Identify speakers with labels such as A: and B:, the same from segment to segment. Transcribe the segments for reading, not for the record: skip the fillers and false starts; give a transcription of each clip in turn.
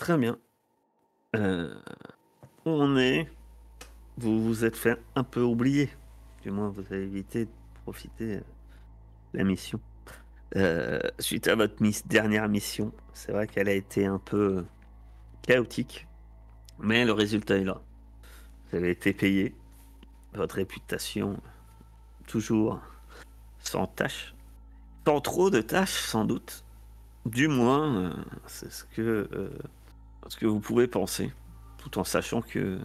A: Très bien. Euh, on est... Vous vous êtes fait un peu oublier. Du moins, vous avez évité de profiter de la mission. Suite à votre dernière mission, c'est vrai qu'elle a été un peu chaotique, mais le résultat est là. Vous avez été payé, votre réputation toujours sans tâche, sans trop de tâches sans doute. Du moins, c'est ce que vous pouvez penser, tout en sachant que,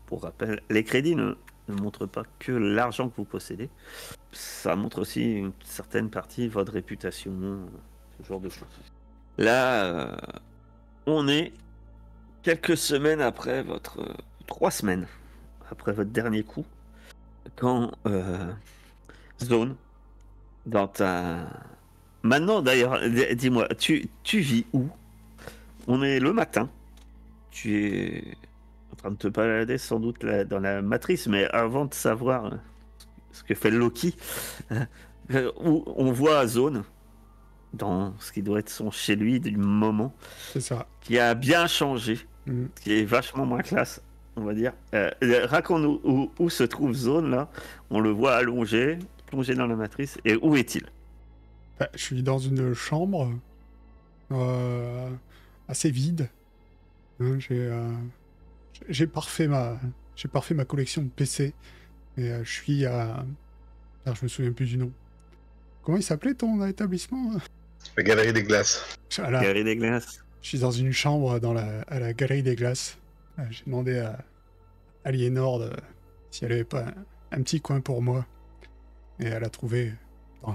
A: pour rappel, les crédits ne montrent pas que l'argent que vous possédez, ça montre aussi une certaine partie de votre réputation, ce genre de choses. Là, on est quelques semaines après votre... 3 semaines après votre dernier coup, quand Zone, dans ta... Maintenant d'ailleurs, dis-moi, tu vis où? On est le matin, tu es en train de te balader sans doute dans la matrice, mais avant de savoir ce que fait Loki, où on voit Zone dans ce qui doit être son chez lui du moment,
B: C'est ça.
A: qui a bien changé,
B: Mm.
A: qui est vachement moins classe, on va dire. Raconte-nous où se trouve Zone là. On le voit allongé, plongé dans la matrice. Et où est-il?
B: Bah, je suis dans une chambre euh, assez vide. Hein, j'ai parfait ma collection de PC. Et je suis à... Alors, je me souviens plus du nom. Comment il s'appelait ton établissement?
C: La galerie des glaces.
B: Voilà.
A: Galerie des glaces.
B: Je suis dans une chambre à la galerie des glaces. J'ai demandé à Aliénor si elle avait pas un petit coin pour moi. Et elle a trouvé. Bon,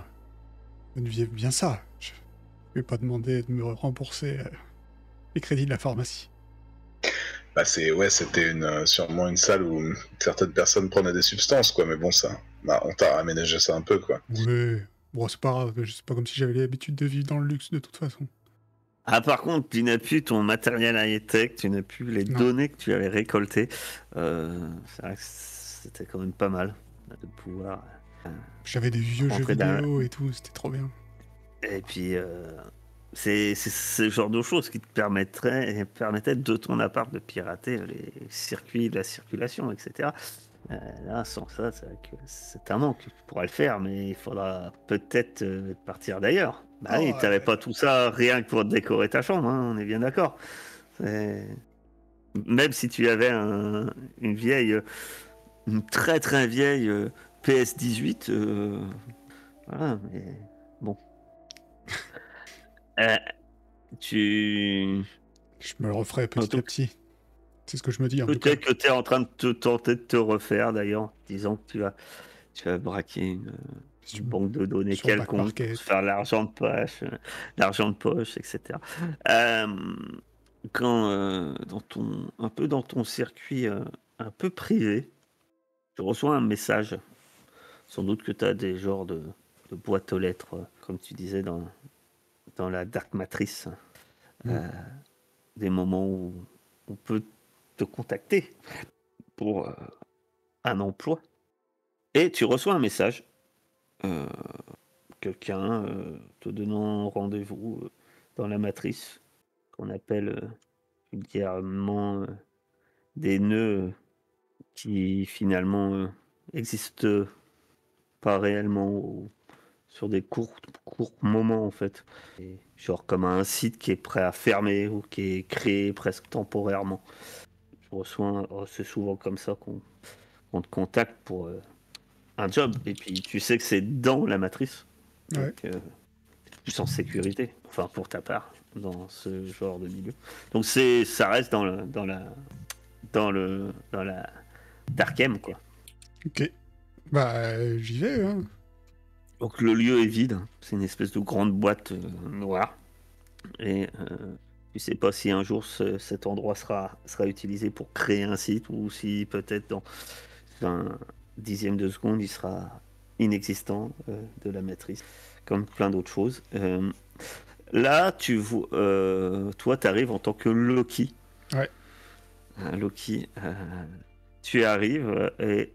B: vous deviez bien ça. Je vais pas demander de me rembourser les crédits de la pharmacie.
C: Bah c'était sûrement une salle où certaines personnes prenaient des substances, quoi. Mais bon, ça, bah, on t'a aménagé ça un peu, quoi.
B: Ouais. Bon, c'est pas grave. C'est pas comme si j'avais l'habitude de vivre dans le luxe de toute façon.
A: Ah, par contre, tu n'as plus ton matériel high-tech, tu n'as plus les
B: Non.
A: données que tu avais récoltées. C'est vrai que c'était quand même pas mal de pouvoir
B: J'avais des vieux jeux
A: rentrer dans...
B: vidéo et tout. C'était trop bien.
A: Et puis, c'est ce genre de choses qui te permettaient de ton appart de pirater les circuits de la circulation, etc. Là, sans ça, c'est vrai que c'est un manque. Tu pourras le faire, mais il faudra peut-être partir d'ailleurs. Bah
B: Oh,
A: oui, t'avais pas tout ça rien que pour décorer ta chambre, hein, on est bien d'accord. C'est- Même si tu avais une vieille, une très très vieille PS18, voilà, mais bon. Euh, tu...
B: je me le referai
A: En
B: petit
A: tout
B: à petit. C'est ce que je me dis en tout cas.
A: Peut-être que tu es en train de tenter de te refaire d'ailleurs, disant que tu vas braquer une banque de données
B: Sur Back
A: quelconque pour se
B: Market.
A: faire l'argent de poche, etc. Euh, Quand un peu dans ton circuit un peu privé, tu reçois un message. Sans doute que tu as des genres de boîtes aux lettres, comme tu disais dans la Dark Matrice.
B: Mm.
A: Euh, des moments où on peut te contacter pour un emploi. Et tu reçois un message, euh, quelqu'un te donnant rendez-vous dans la matrice, qu'on appelle vulgairement des nœuds qui finalement n'existent pas réellement sur des courts moments en fait. Et genre comme un site qui est prêt à fermer ou qui est créé presque temporairement. Je reçois, c'est souvent comme ça qu'on te contacte pour un job. Et puis tu sais que c'est dans la matrice. Donc
B: Ouais.
A: plus en sécurité, enfin pour ta part, dans ce genre de milieu. Donc ça reste dans la Darkem, quoi.
B: Ok. Bah, j'y vais, hein.
A: Donc le lieu est vide, c'est une espèce de grande boîte noire. Et tu sais pas si un jour cet endroit sera utilisé pour créer un site ou si peut-être dans un dixième de seconde il sera inexistant de la matrice, comme plein d'autres choses. Là, toi, tu arrives en tant que Loki.
B: Ouais.
A: Loki, tu arrives et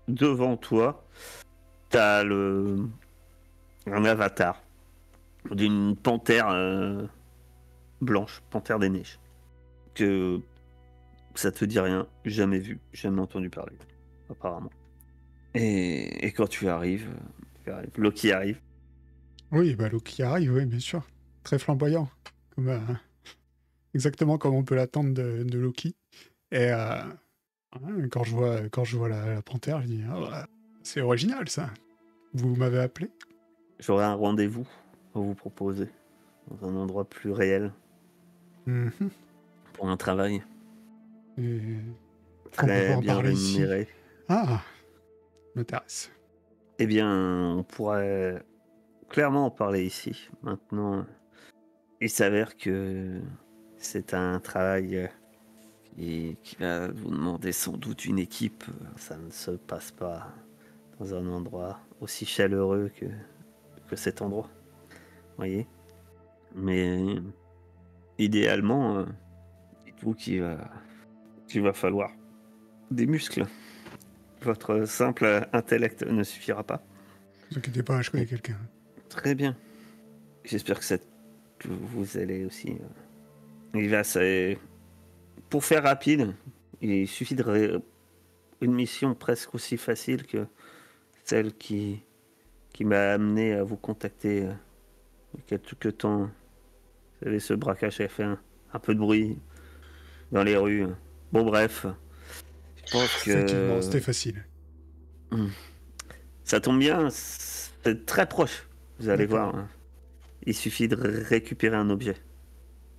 A: devant toi, tu as un avatar d'une panthère blanche, panthère des neiges. Que ça te dit rien, jamais vu, jamais entendu parler, apparemment. Et quand tu arrives, Loki arrive.
B: Oui, bah Loki arrive, oui, bien sûr. Très flamboyant. Comme, exactement comme on peut l'attendre de Loki. Et quand je vois la panthère, je dis ah, bah, c'est original ça. Vous m'avez appelé?
A: J'aurai un rendez-vous à vous proposer dans un endroit plus réel
B: Mhm.
A: pour un travail
B: Et qu'on peut
A: très
B: en
A: bien
B: parler ici.
A: rémunéré.
B: Ah, m'intéresse.
A: Eh bien, on pourrait clairement en parler ici. Maintenant, il s'avère que c'est un travail qui va vous demander sans doute une équipe. Ça ne se passe pas dans un endroit aussi chaleureux que cet endroit. Voyez. Mais idéalement, dites-vous qu'il va falloir des muscles. Votre simple intellect ne suffira pas.
B: Ne vous inquiétez pas, je connais quelqu'un.
A: Très bien. J'espère que vous allez aussi. Pour faire rapide, il suffit une mission presque aussi facile que celle qui m'a amené à vous contacter il y a quelques temps. Vous savez, ce braquage a fait un peu de bruit dans les rues. Bon, bref. Je pense
B: Effectivement,
A: que
B: c'était facile.
A: ça tombe bien, c'est très proche. Vous allez
B: D'accord.
A: voir. Hein. Il suffit de récupérer un objet.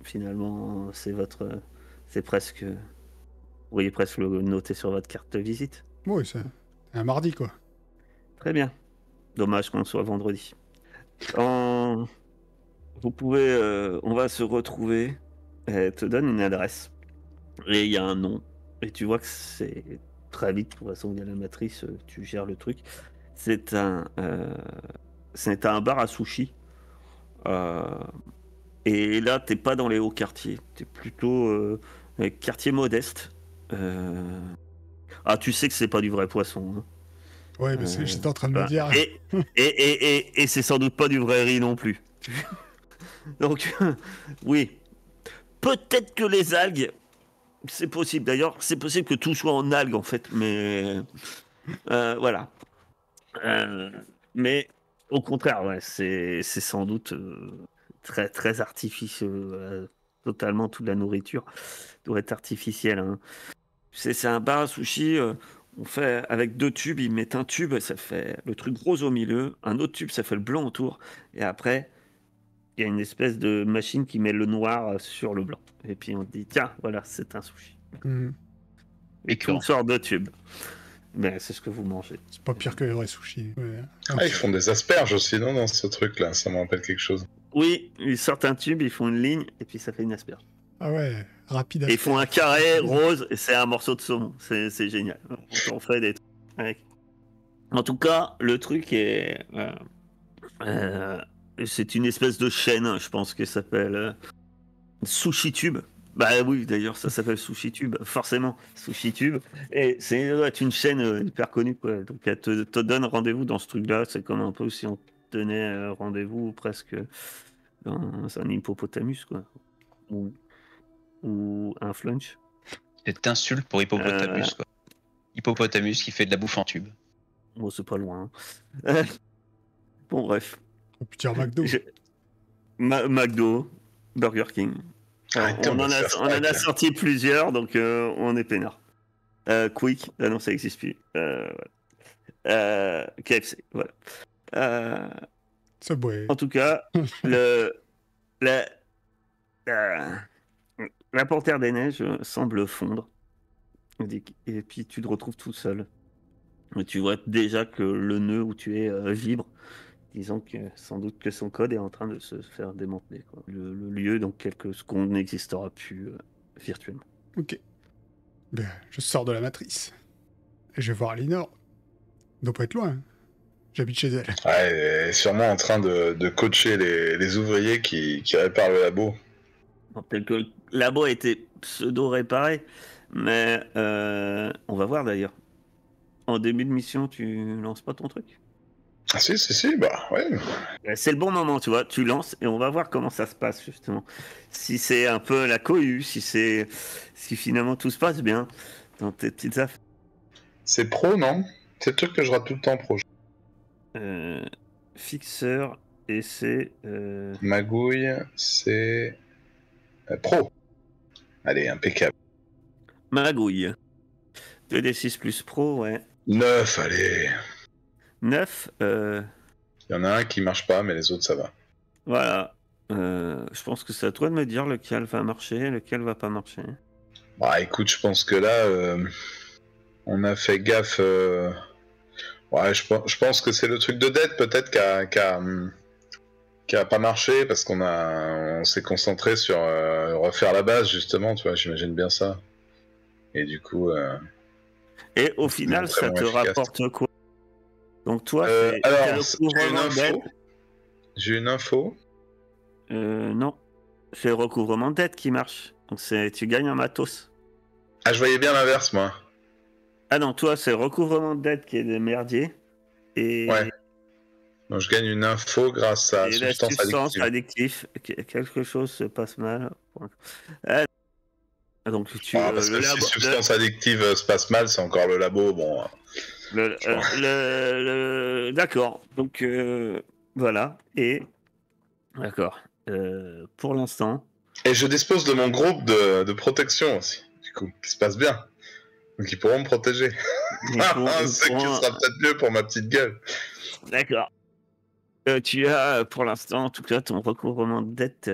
A: Finalement, c'est presque. Vous pourriez presque le noter sur votre carte de visite.
B: Oui, c'est un mardi, quoi.
A: Très bien. Dommage qu'on soit vendredi. Quand vous pouvez, on va se retrouver. Elle te donne une adresse et il y a un nom et tu vois que c'est très vite. De toute façon, il y a la matrice, tu gères le truc. C'est un bar à sushi. Euh, et là, t'es pas dans les hauts quartiers. T'es plutôt quartier modeste. Euh, Ah, tu sais que c'est pas du vrai poisson. Hein.
B: Ouais, mais j'étais en train de me dire.
A: Et c'est sans doute pas du vrai riz non plus. Donc, oui. Peut-être que les algues, c'est possible. D'ailleurs, c'est possible que tout soit en algues, en fait. Mais voilà. Euh, mais au contraire, ouais, c'est sans doute très, très artificieux. Totalement, toute la nourriture doit être artificielle. Hein. C'est un bar à sushi. On fait avec 2 tubes. Ils mettent un tube, ça fait le truc rose au milieu. Un autre tube, ça fait le blanc autour. Et après, il y a une espèce de machine qui met le noir sur le blanc. Et puis on dit, tiens, voilà, c'est un sushi.
B: Mhm.
A: Et tout sort de tube. Mais c'est ce que vous mangez.
B: C'est pas pire que les vrais sushis. Ouais.
C: Ah, ils font des asperges aussi, non, dans ce truc-là, ça me rappelle quelque chose.
A: Oui, ils sortent un tube, ils font une ligne, et puis ça fait une asperge.
B: Ah ouais, rapide.
A: Et ils font un carré rose, et c'est un morceau de saumon. C'est génial. On en fait des trucs. Ouais. En tout cas, le truc est... c'est une espèce de chaîne, je pense, qui s'appelle Sushi Tube. Bah oui, d'ailleurs, ça s'appelle Sushi Tube, forcément, Sushi Tube. Et c'est une chaîne hyper connue, quoi. Donc elle te donne rendez-vous dans ce truc-là. C'est comme un peu si on tenait rendez-vous presque dans un hippopotamus, quoi. Ou un flunch.
D: C'est insulte pour hippopotamus, quoi. Hippopotamus qui fait de la bouffe en tube.
A: Bon, c'est pas loin. Hein. Bon, bref.
B: On peut dire McDo.
A: McDo, Burger King. On en a sorti plusieurs, donc on est peinard. Quick, non, ça n'existe plus. KFC, voilà.
B: Subway.
A: En tout cas, la panthère des neiges semble fondre. Et puis tu te retrouves tout seul. Et tu vois déjà que le nœud où tu es vibre. Disons que sans doute que son code est en train de se faire démanteler. Quoi. Le lieu dans quelques secondes n'existera plus virtuellement.
B: Ok. Ben, je sors de la matrice. Et je vais voir Alinor. Elle doit pas être loin. J'habite chez elle.
C: Ouais, elle est sûrement en train de coacher les ouvriers qui réparent le labo.
A: Bon, peut-être que le labo a été pseudo-réparé, mais on va voir d'ailleurs. En début de mission, tu lances pas ton truc?
C: Ah, si, bah ouais.
A: C'est le bon moment, tu vois. Tu lances et on va voir comment ça se passe, justement. Si c'est un peu la cohue, si finalement tout se passe bien dans tes petites affaires.
C: C'est pro, non? C'est le truc que je rate tout le temps, pro.
A: Fixeur, et c'est.
C: Magouille, c'est pro. Allez, impeccable.
A: Magouille. 2d6 plus pro, ouais.
C: 9, allez.
A: 9,
C: Il y en a un qui marche pas, mais les autres, ça va.
A: voilà. Je pense que c'est à toi de me dire lequel va marcher, lequel va pas marcher.
C: Bah écoute, je pense que là, on a fait gaffe. Ouais, je pense que c'est le truc de dette peut-être qui a pas marché parce on s'est concentré sur refaire la base justement, tu vois, j'imagine bien ça. Et du coup,
A: Et au
C: c'est
A: final, ça
C: vraiment
A: te
C: efficace.
A: rapporte quoi? Donc toi, c'est
C: Alors,
A: le recouvrement de dette.
C: J'ai une info.
A: Non, c'est le recouvrement de dette qui marche. Donc tu gagnes un matos.
C: Ah, je voyais bien l'inverse, moi.
A: Ah non, toi, c'est le recouvrement de dette qui est des merdiers. Et,
C: Ouais. Donc, je gagne une info grâce à
A: et la
C: substance
A: substance
C: addictive.
A: addictive, quelque chose se passe mal. Ah, donc
C: Ah, parce que si substance addictive se passe mal, c'est encore le labo. Bon,
A: d'accord. Donc voilà. Et d'accord. Pour l'instant.
C: et je dispose de mon groupe de protection aussi, du coup, qui se passe bien. Donc ils pourront me protéger. Ce qui sera peut-être mieux pour ma petite gueule.
A: D'accord. Tu as pour l'instant, en tout cas, ton recouvrement de dette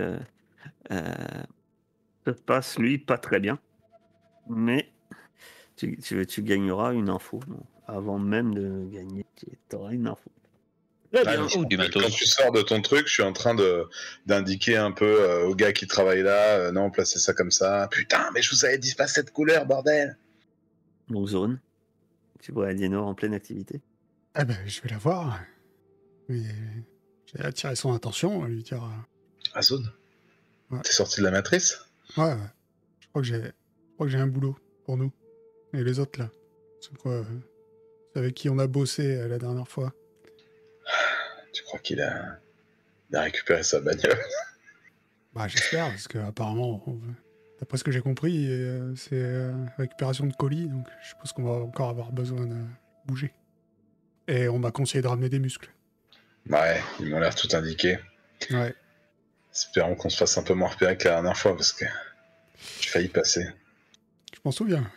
A: se passe, lui, pas très bien. Mais tu gagneras une info. Bon, avant même de gagner, tu auras une info. Très
C: Ah,
A: bien.
C: donc, quand tu sors de ton truc, je suis en train d'indiquer un peu aux gars qui travaillent là, non, placez ça comme ça. Putain, mais je vous avais dit pas cette couleur, bordel.
A: Donc, zone. Tu vois Aliénor en pleine activité.
B: Ah ben, je vais la voir. Mais j'ai attiré son attention, lui dire...
C: Ah, zone.
B: Ouais.
C: T'es sorti de la matrice?
B: Ouais. Je crois que j'ai un boulot pour nous. Et les autres, là. C'est quoi c'est avec qui on a bossé la dernière fois.
C: Tu crois qu'il a récupéré sa bagnole?
B: Bah, j'espère, parce que apparemment, d'après ce que j'ai compris, c'est récupération de colis, donc je suppose qu'on va encore avoir besoin de bouger. Et on m'a conseillé de ramener des muscles.
C: Ouais, ils m'ont l'air tout indiqué.
B: Ouais.
C: Espérons qu'on se fasse un peu moins repérer que la dernière fois, parce que j'ai failli passer.
B: Je m'en souviens.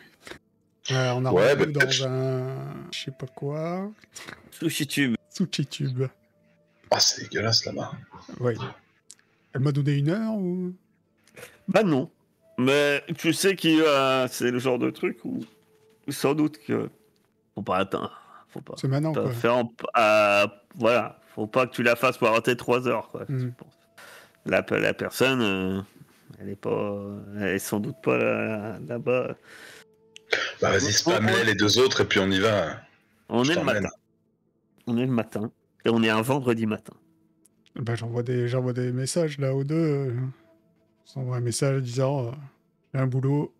B: On a
C: Ouais,
B: rendez-vous dans un... je sais pas quoi...
A: Sushi-tube.
B: Sushi-tube.
C: Oh, c'est dégueulasse là-bas.
B: Ouais. Elle m'a donné 1 heure ou...
A: Bah non. Mais tu sais que c'est le genre de truc où sans doute que faut pas atteindre. Faut pas
B: C'est maintenant, quoi.
A: faire voilà. Faut pas que tu la fasses pour arrêter 3 heures, quoi.
B: Mm.
A: La personne, elle est sans doute pas là-bas.
C: Bah vas-y, spam-les les 2 autres et puis on y va.
A: On
C: Je
A: est le
C: t'emmène.
A: matin. On est le matin. Et on est un vendredi matin.
B: Bah, j'envoie des messages, là, aux deux. J'envoie un message disant... j'ai un boulot.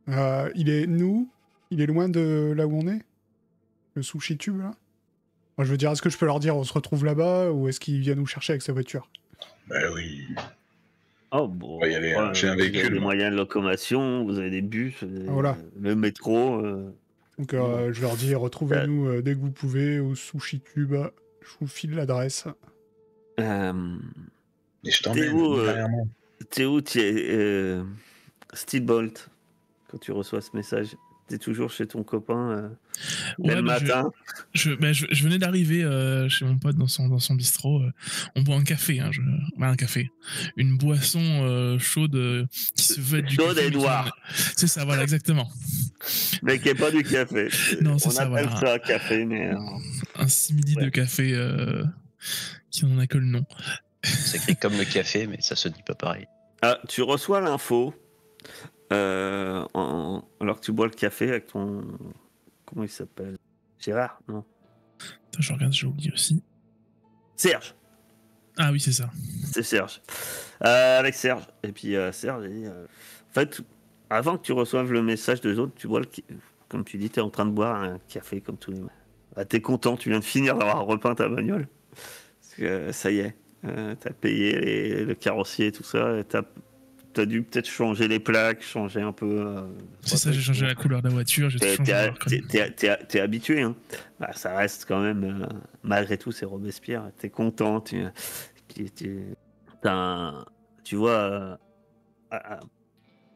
B: Il est loin de là où on est? Le sushi tube, là? Moi, je veux dire, est-ce que je peux leur dire on se retrouve là-bas ou est-ce qu'il vient nous chercher avec sa voiture?
C: Bah oui.
A: Oh bon.
C: On va y aller, j'ai un
A: Vous avez
C: véhicule.
A: des moyens de locomotion, vous avez des bus,
B: Voilà.
A: le métro.
B: Donc,
A: Bon.
B: je leur dis retrouvez-nous dès que vous pouvez au sushi tube. Je vous file l'adresse.
A: Euh,
C: Et je t'emmène derrière moi.
A: T'es où Steve Bolt, quand tu reçois ce message? T'es toujours chez ton copain dès le matin?
E: Je venais d'arriver chez mon pote dans son bistrot. On boit un café, un café. Une boisson chaude qui se veut être du
A: Chaude
E: café.
A: et noire.
E: C'est ça, voilà, exactement.
A: Mais qui n'est pas du café.
E: Non, c'est
A: On
E: ça,
A: appelle
E: voilà.
A: ça café, mais...
E: Un simili de café qui n'en a que le nom.
D: C'est écrit comme le café, mais ça se dit pas pareil.
A: Ah, tu reçois l'info alors que tu bois le café avec ton... Comment il s'appelle? Gérard? Non.
E: Attends, je regarde, j'ai oublié aussi.
A: Serge.
E: Ah oui, c'est ça.
A: C'est Serge. Avec Serge. Et puis Serge, il dit... en fait, avant que tu reçoives le message des autres, tu bois comme tu dis, tu es en train de boire un café comme tous les matins. Bah, t'es content, tu viens de finir d'avoir repeint ta bagnole. Parce que ça y est, t'as payé le carrossier, tout ça. Et t'as dû peut-être changer les plaques, changer un peu.
E: C'est ça, j'ai changé la couleur de la voiture, j'ai tout changé.
A: T'es habitué, hein. Bah, ça reste quand même, malgré tout, c'est Robespierre. T'es content, tu vois,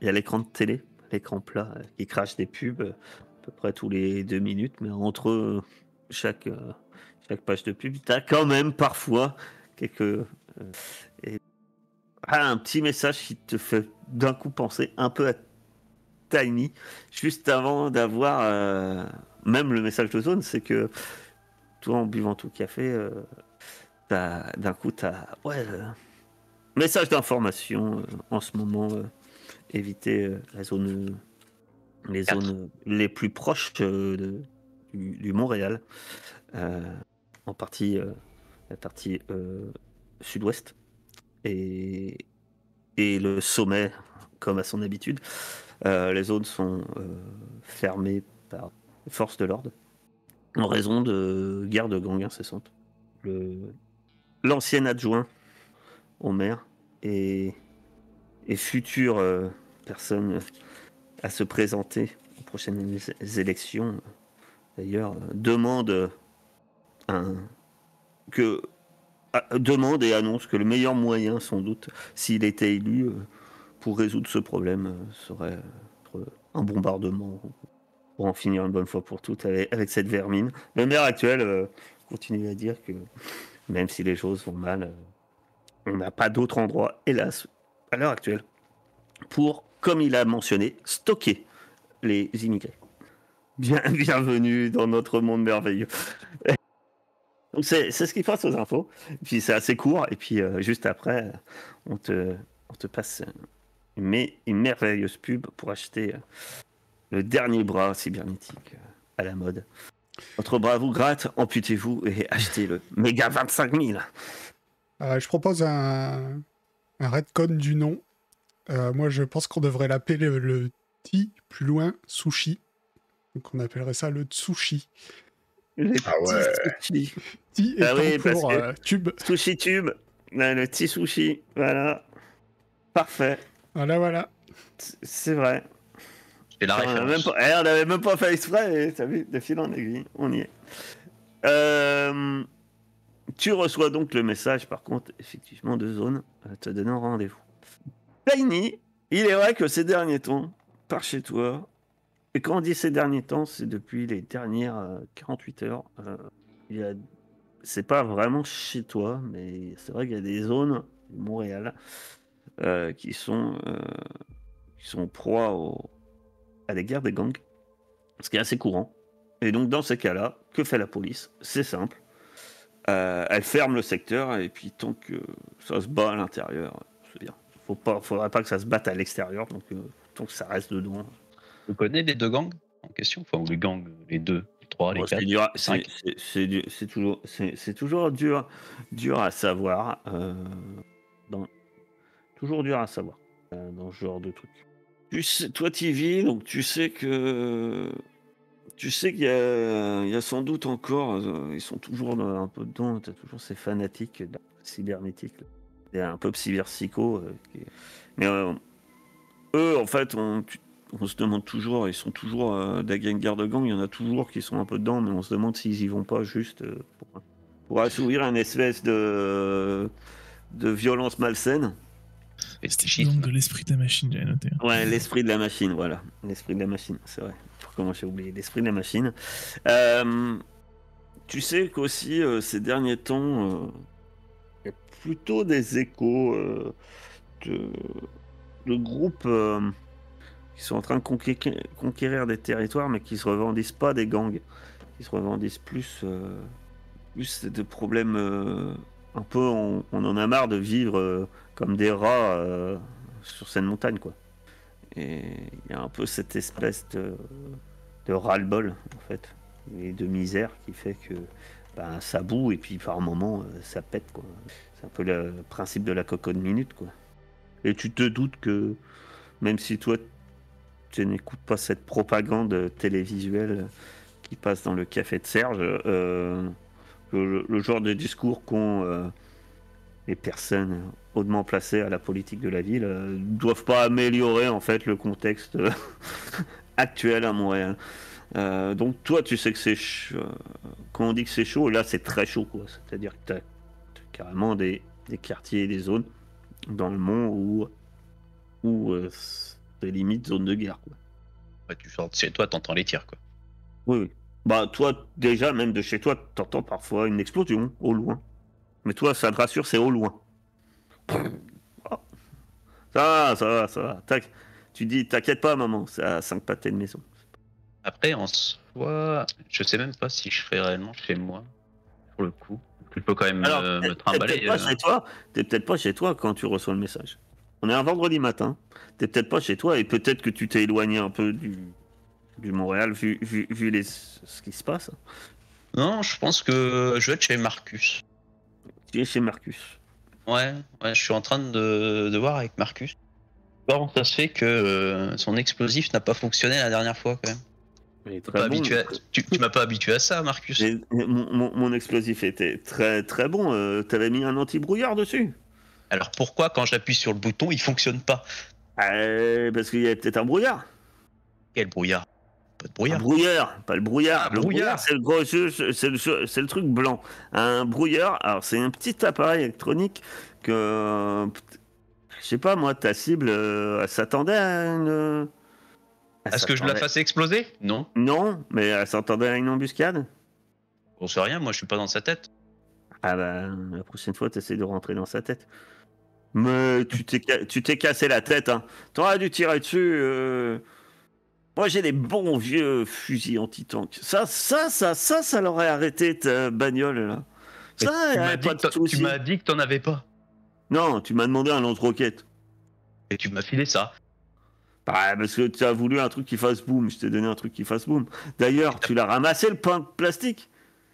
A: il y a l'écran de télé, l'écran plat, qui crache des pubs à peu près tous les 2 minutes, mais entre chaque page de pub, t'as quand même parfois un petit message qui te fait d'un coup penser un peu à Tiny, juste avant d'avoir même le message de zone, c'est que toi en buvant tout le café, d'un coup t'as message d'information en ce moment, éviter les zones les plus proches du Montréal, en partie la partie sud-ouest et le sommet comme à son habitude. Les zones sont fermées par les forces de l'ordre en raison de guerres de gangs incessantes. L'ancien adjoint au maire et future personne à se présenter aux prochaines élections, d'ailleurs, demande et annonce que le meilleur moyen, sans doute, s'il était élu, pour résoudre ce problème, serait un bombardement pour en finir une bonne fois pour toutes avec cette vermine. Le maire actuel continue à dire que même si les choses vont mal, on n'a pas d'autre endroit, hélas, à l'heure actuelle, pour, comme il a mentionné, stocker les immigrés. Bienvenue dans notre monde merveilleux. Donc c'est ce qui passe aux infos. Puis c'est assez court. Et puis juste après, on te passe une merveilleuse pub pour acheter le dernier bras cybernétique à la mode. Votre bras vous gratte, amputez-vous et achetez le méga 25 000.
B: Je propose un retcon du nom. Moi, je pense qu'on devrait l'appeler le T, plus loin, sushi. Donc, on appellerait ça le tsushi.
C: Ah ouais.
A: Sushi.
B: T étant pour tube.
A: Sushi tube. Le petit sushi. Voilà. Parfait.
B: Voilà.
A: C'est vrai.
D: C'est la référence.
A: On n'avait même pas fait exprès. T'as vu, de fil en aiguille. On y est. Tu reçois donc le message, par contre, effectivement, de zone te donnant rendez-vous. Tiny, il est vrai que ces derniers temps, par chez toi, et quand on dit ces derniers temps, c'est depuis les dernières 48 heures, c'est pas vraiment chez toi, mais c'est vrai qu'il y a des zones de Montréal qui sont proie à des guerres des gangs, ce qui est assez courant. Et donc dans ces cas-là, que fait la police? C'est simple. Elle ferme le secteur et puis tant que ça se bat à l'intérieur, c'est bien. Faudrait pas que ça se batte à l'extérieur, donc tant que ça reste dedans.
D: Vous connaissez les deux gangs en question, enfin ou les gangs, les deux, les trois, les quatre, les 5.
A: C'est toujours dur à savoir. Toujours dur à savoir dans ce genre de truc. Toi, tu y vis, donc tu sais qu'il y a sans doute encore, ils sont toujours un peu dedans, tu as toujours ces fanatiques cybernétiques, un peu cyberpsycho. Mais eux, en fait, on se demande toujours, ils sont toujours des guerre de gang, il y en a toujours qui sont un peu dedans, mais on se demande s'ils y vont pas juste pour assouvir une espèce de violence malsaine.
E: Donc de l'esprit de la machine, j'avais noté.
A: Ouais, l'esprit de la machine, voilà. L'esprit de la machine, c'est vrai. Comment j'ai oublié l'esprit de la machine. Tu sais qu'aussi, ces derniers temps, il y a plutôt des échos de groupes qui sont en train de conquérir des territoires, mais qui se revendiquent pas des gangs. Qui se revendiquent plus de problèmes un peu... On en a marre de vivre comme des rats sur cette montagne, quoi. Et il y a un peu cette espèce de ras-le-bol, en fait, et de misère qui fait que ça boue et puis par moment ça pète, quoi. C'est un peu le principe de la cocotte minute, quoi. Et tu te doutes que même si toi tu n'écoutes pas cette propagande télévisuelle qui passe dans le café de Serge, que le genre de discours qu'ont les personnes hautement placées à la politique de la ville ne doivent pas améliorer en fait le contexte actuel à Montréal. Donc toi, tu sais que c'est quand on dit que c'est chaud, là c'est très chaud, quoi. C'est-à-dire que t'as carrément des quartiers et des zones dans le Mont où c'est limite zone de guerre, quoi.
D: Ouais, tu sors de chez toi, t'entends les tirs, quoi.
A: Oui. Bah toi, déjà, même de chez toi, t'entends parfois une explosion au loin. Mais toi, ça te rassure, c'est au loin. Oh. Ça va. Tu dis, t'inquiète pas, maman, c'est à 5 pâtés de maison.
D: Après, en soi, je sais même pas si je serais réellement chez moi, pour le coup. Je peux quand même
A: Alors,
D: me trimballer.
A: T'es peut-être pas chez toi quand tu reçois le message. On est un vendredi matin, t'es peut-être pas chez toi et peut-être que tu t'es éloigné un peu du Montréal vu ce qui se passe.
D: Non, je pense que je vais être chez Marcus.
A: Tu es chez Marcus.
D: Ouais, je suis en train de voir avec Marcus. Comment ça se fait que son explosif n'a pas fonctionné la dernière fois, quand même.
A: Mais
D: Tu m'as pas habitué à ça, Marcus.
A: Mon explosif était très très bon. T'avais mis un anti-brouillard dessus.
D: Alors pourquoi, quand j'appuie sur le bouton, il fonctionne pas?
A: Parce qu'il y avait peut-être un brouillard.
D: Quel brouillard? Pas de brouillard.
A: Un brouillard, pas le brouillard.
D: Ah,
A: Le
D: brouillard,
A: c'est le gros jeu, c'est le truc blanc. Un brouillard, alors c'est un petit appareil électronique que, je sais pas moi, ta cible, elle s'attendait à une.
D: Est-ce que je la fasse exploser? Non.
A: Non, mais elle s'attendait à une embuscade.
D: On sait rien, moi je suis pas dans sa tête.
A: Ah bah, la prochaine fois, t'essaies de rentrer dans sa tête. Mais tu t'es cassé la tête, hein. T'aurais dû tirer dessus. Moi, j'ai des bons vieux fusils anti-tank. Ça l'aurait arrêté ta bagnole, là. Ça,
D: tu m'as dit que t'en avais pas.
A: Non, tu m'as demandé un lance-roquette.
D: Et tu m'as filé ça.
A: Bah, parce que tu as voulu un truc qui fasse boum. Je t'ai donné un truc qui fasse boum. D'ailleurs, tu l'as ramassé, le pain de plastique?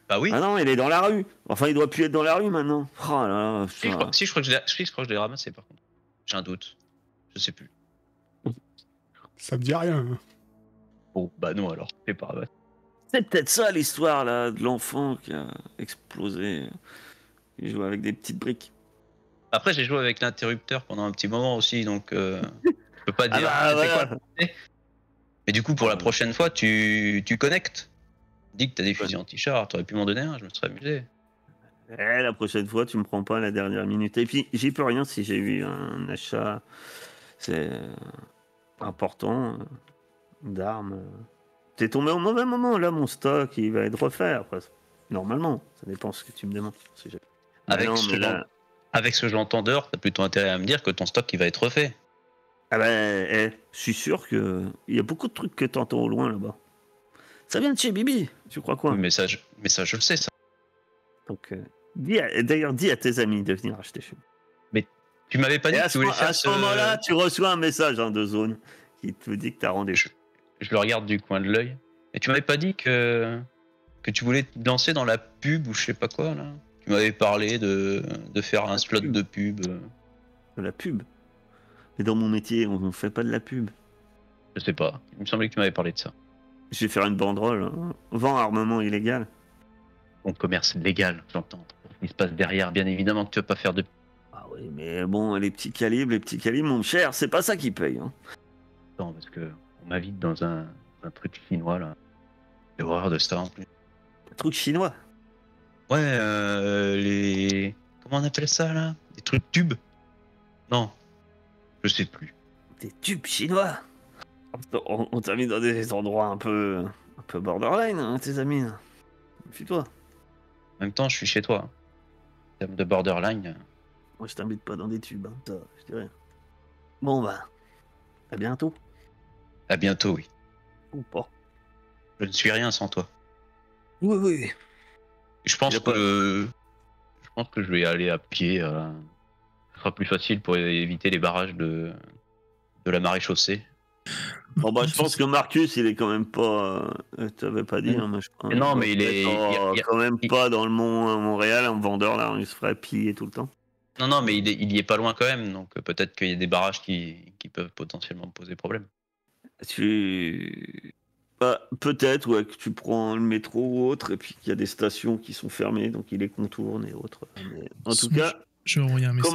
D: Bah oui.
A: Ah non, il est dans la rue. Enfin, il doit plus être dans la rue maintenant. Oh là là.
D: Je crois que je l'ai ramassé, par contre. J'ai un doute. Je sais plus.
B: Ça me dit rien. Hein.
D: Bon, bah non, alors. C'est pas grave.
A: C'est peut-être ça l'histoire là de l'enfant qui a explosé. Il joue avec des petites briques.
D: Après, j'ai joué avec l'interrupteur pendant un petit moment aussi, donc je peux pas dire.
A: Ah bah, voilà.
D: Quoi. Mais du coup, pour la prochaine fois, tu connectes. Dis que t'as des fusils anti-char, t'aurais pu m'en donner un, je me serais amusé.
A: La prochaine fois, tu me prends pas à la dernière minute. Et puis, j'y peux rien si j'ai eu un achat, c'est important, d'armes. T'es tombé au mauvais moment, là, mon stock, il va être refait après. Normalement, ça dépend de ce que tu me demandes. Si
D: Avec ce que j'entends dehors, t'as plutôt intérêt à me dire que ton stock il va être refait.
A: Ah ben, je suis sûr qu'il y a beaucoup de trucs que t'entends au loin là-bas. Ça vient de chez Bibi, tu crois quoi?
D: Oui, mais ça, je le sais, ça.
A: Donc, d'ailleurs, dis à tes amis de venir acheter chez moi.
D: Mais tu m'avais pas dit que tu voulais faire
A: à ce moment-là, tu reçois un message de zone qui te dit que t'as rendez-vous.
D: Je le regarde du coin de l'œil. Et tu m'avais pas dit que tu voulais te lancer dans la pub ou je sais pas quoi, là? Tu m'avais parlé de faire un slot de pub.
A: De la pub? Mais dans mon métier, on ne fait pas de la pub.
D: Je sais pas. Il me semblait que tu m'avais parlé de ça.
A: Je vais faire une banderole. Hein. Vend armement illégal.
D: Bon, commerce légal, j'entends. Il se passe derrière, bien évidemment que tu vas pas faire de...
A: Ah oui, mais bon, les petits calibres, mon cher, c'est pas ça qui paye. Hein.
D: Non, parce que on m'invite dans un truc chinois, là. J'ai horreur de ça, en plus.
A: Un truc chinois?
D: Ouais, les... Comment on appelle ça, là? Des trucs tubes? Non. Je sais plus.
A: Des tubes chinois? On t'a mis dans des endroits un peu borderline, hein, tes amis. Fuis-toi.
D: En même temps, je suis chez toi. En termes de borderline.
A: Moi, je t'invite pas dans des tubes, hein, ça, je dirais. Bon, bah, à bientôt.
D: À bientôt, oui.
A: Ou pas.
D: Je ne suis rien sans toi.
A: Oui.
D: Je pense que je vais aller à pied. Ce sera plus facile pour éviter les barrages de la maréchaussée.
A: Bon bah je pense que Marcus il est quand même pas. T'avais pas dit, hein, moi je crois.
D: Non mais il est
A: quand même pas dans le Montréal en vendeur là, il se ferait piller tout le temps.
D: Non mais il y est pas loin quand même, donc peut-être qu'il y a des barrages qui peuvent potentiellement poser problème.
A: Peut-être, ouais, que tu prends le métro ou autre, et puis qu'il y a des stations qui sont fermées, donc il les contourne et autres. Mais en tout cas,
E: Je vais envoyer un message.